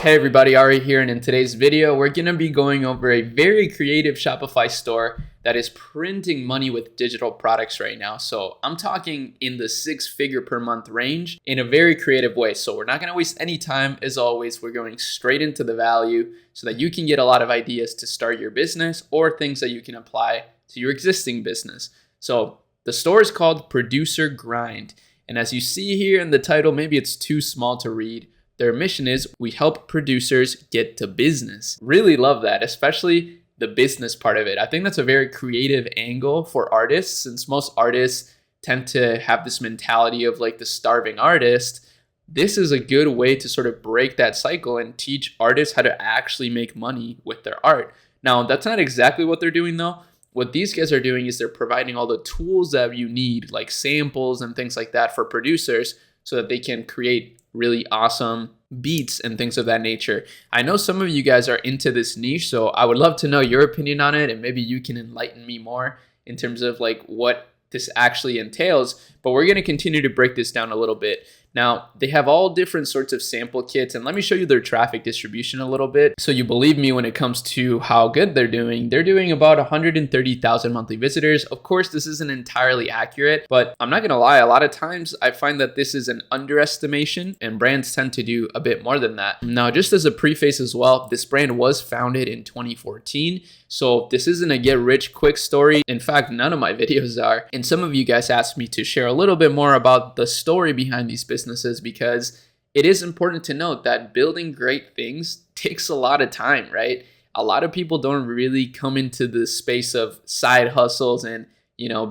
Hey everybody, Arie here, and in today's video, we're going to be going over a very creative Shopify store that is printing money with digital products right now. So I'm talking in the 6-figure per month range in a very creative way. So we're not going to waste any time. As always, we're going straight into the value so that you can get a lot of ideas to start your business or things that you can apply to your existing business. So the store is called Producer Grind. And as you see here in the title, maybe it's too small to read. Their mission is we help producers get to business. Really love that, especially the business part of it. I think that's a very creative angle for artists, since most artists tend to have this mentality of like the starving artist. This is a good way to sort of break that cycle and teach artists how to actually make money with their art. Now, that's not exactly what they're doing though. What these guys are doing is they're providing all the tools that you need, like samples and things like that for producers so that they can create really awesome beats and things of that nature. I know some of you guys are into this niche, so I would love to know your opinion on it, and maybe you can enlighten me more in terms of like what this actually entails. But we're going to continue to break this down a little bit. Now, they have all different sorts of sample kits, and let me show you their traffic distribution a little bit so you believe me when it comes to how good they're doing. They're doing about 130,000 monthly visitors. Of course, this isn't entirely accurate, but I'm not gonna lie, a lot of times I find that this is an underestimation and brands tend to do a bit more than that. Now, just as a preface as well, this brand was founded in 2014, so this isn't a get rich quick story. In fact, none of my videos are. And some of you guys asked me to share a little bit more about the story behind these businesses, because it is important to note that building great things takes a lot of time, right? A lot of people don't really come into the space of side hustles and,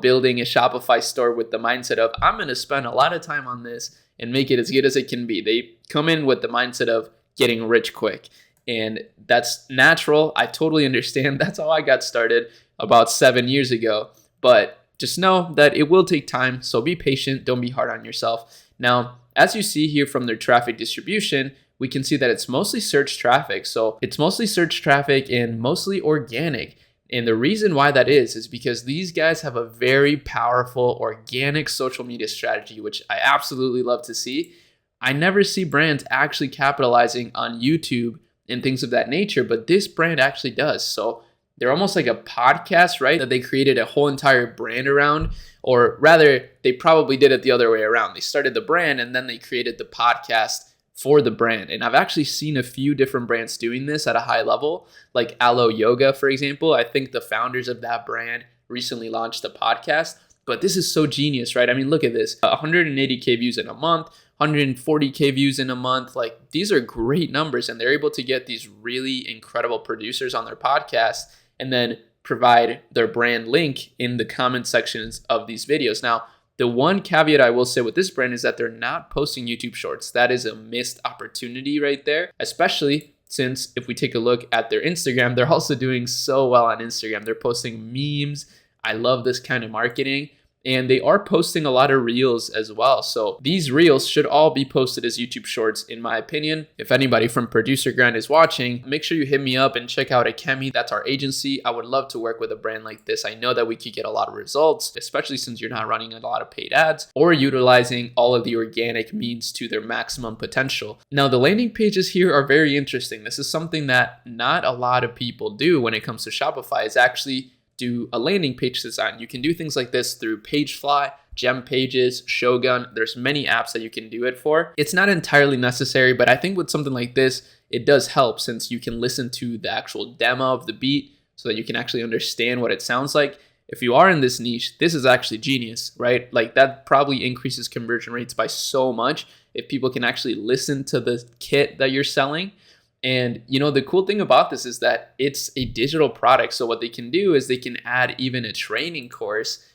building a Shopify store with the mindset of, I'm going to spend a lot of time on this and make it as good as it can be. They come in with the mindset of getting rich quick. And that's natural. I totally understand. That's how I got started about 7 years ago. But just know that it will take time. So be patient. Don't be hard on yourself. Now, as you see here from their traffic distribution, we can see that it's mostly search traffic. So it's mostly search traffic and mostly organic. And the reason why that is because these guys have a very powerful organic social media strategy, which I absolutely love to see. I never see brands actually capitalizing on YouTube and things of that nature, but this brand actually does. So they're almost like a podcast, right? That they created a whole entire brand around, or rather, they probably did it the other way around. They started the brand and then they created the podcast for the brand. And I've actually seen a few different brands doing this at a high level, like Aloe Yoga, for example. I think the founders of that brand recently launched a podcast, but this is so genius, right? I mean, look at this, 180K views in a month, 140K views in a month. Like, these are great numbers, and they're able to get these really incredible producers on their podcast and then provide their brand link in the comment sections of these videos. Now, the one caveat I will say with this brand is that they're not posting YouTube shorts. That is a missed opportunity right there, especially since if we take a look at their Instagram, they're also doing so well on Instagram. They're posting memes. I love this kind of marketing. And they are posting a lot of reels as well. So these reels should all be posted as YouTube shorts, in my opinion. If anybody from Producer Grind is watching, make sure you hit me up and check out Akemi. That's our agency. I would love to work with a brand like this. I know that we could get a lot of results, especially since you're not running a lot of paid ads or utilizing all of the organic means to their maximum potential. Now, the landing pages here are very interesting. This is something that not a lot of people do when it comes to Shopify, is actually do a landing page design. You can do things like this through Pagefly, Gem Pages, Shogun. There's many apps that you can do it for. It's not entirely necessary, but I think with something like this, it does help, since you can listen to the actual demo of the beat so that you can actually understand what it sounds like. If you are in this niche, this is actually genius, right? Like, that probably increases conversion rates by so much if people can actually listen to the kit that you're selling. And the cool thing about this is that it's a digital product. So what they can do is they can add even a training course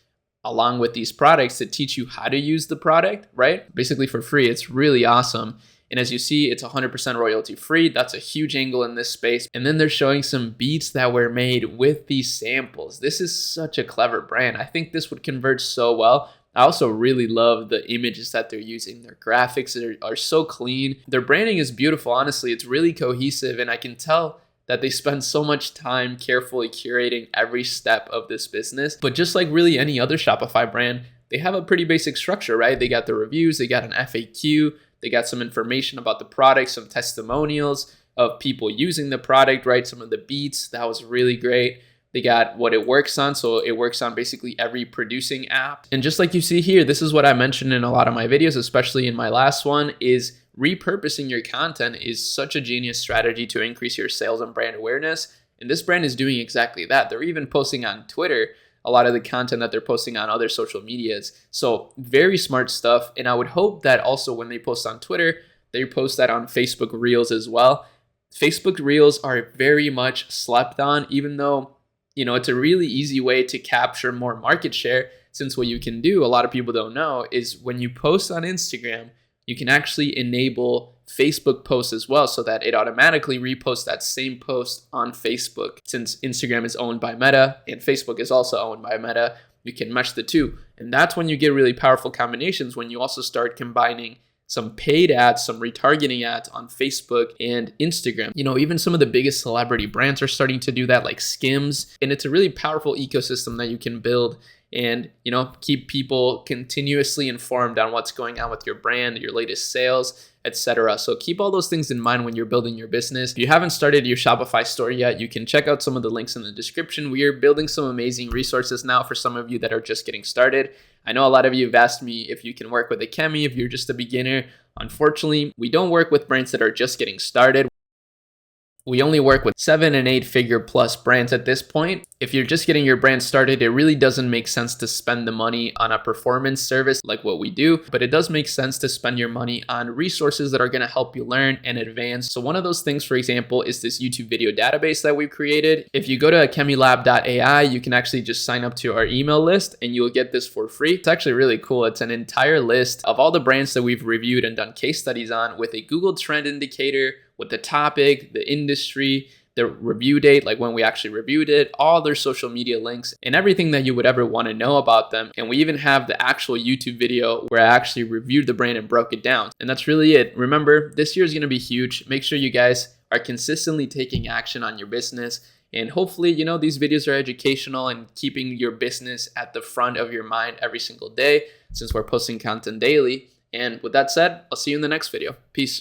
along with these products to teach you how to use the product, right? Basically for free. It's really awesome. And as you see, it's 100% royalty free. That's a huge angle in this space. And then they're showing some beats that were made with these samples. This is such a clever brand. I think this would convert so well. I also really love the images that they're using. Their graphics are so clean. Their branding is beautiful, honestly. It's really cohesive, and I can tell that they spend so much time carefully curating every step of this business. But just like really any other Shopify brand, they have a pretty basic structure, right? They got the reviews, they got an FAQ, they got some information about the product, some testimonials, of people using the product, right? Some of the beats, that was really great. They got what it works on. So it works on basically every producing app. And just like you see here, this is what I mentioned in a lot of my videos, especially in my last one, is repurposing your content is such a genius strategy to increase your sales and brand awareness. And this brand is doing exactly that. They're even posting on Twitter a lot of the content that they're posting on other social medias. So very smart stuff. And I would hope that also when they post on Twitter, they post that on Facebook Reels as well. Facebook Reels are very much slept on, even though it's a really easy way to capture more market share, since what you can do, a lot of people don't know, is when you post on Instagram, you can actually enable Facebook posts as well so that it automatically reposts that same post on Facebook. Since Instagram is owned by Meta and Facebook is also owned by Meta, you can mesh the two. And that's when you get really powerful combinations, when you also start combining some paid ads, some retargeting ads on Facebook and Instagram. Even some of the biggest celebrity brands are starting to do that, like Skims. And it's a really powerful ecosystem that you can build and, keep people continuously informed on what's going on with your brand, your latest sales, etc. So keep all those things in mind when you're building your business. If you haven't started your Shopify store yet, you can check out some of the links in the description. We are building some amazing resources now for some of you that are just getting started. I know a lot of you have asked me if you can work with a Chemi if you're just a beginner. Unfortunately, we don't work with brands that are just getting started. We only work with 7 and 8 figure plus brands at this point. If you're just getting your brand started, it really doesn't make sense to spend the money on a performance service like what we do, but it does make sense to spend your money on resources that are going to help you learn and advance. So one of those things, for example, is this YouTube video database that we've created. If you go to chemilab.ai, you can actually just sign up to our email list and you'll get this for free. It's actually really cool. It's an entire list of all the brands that we've reviewed and done case studies on with a Google Trend indicator, with the topic, the industry, the review date, like when we actually reviewed it, all their social media links, and everything that you would ever want to know about them. And we even have the actual YouTube video where I actually reviewed the brand and broke it down. And that's really it. Remember, this year is going to be huge. Make sure you guys are consistently taking action on your business. And hopefully, these videos are educational and keeping your business at the front of your mind every single day, since we're posting content daily. And with that said, I'll see you in the next video. Peace.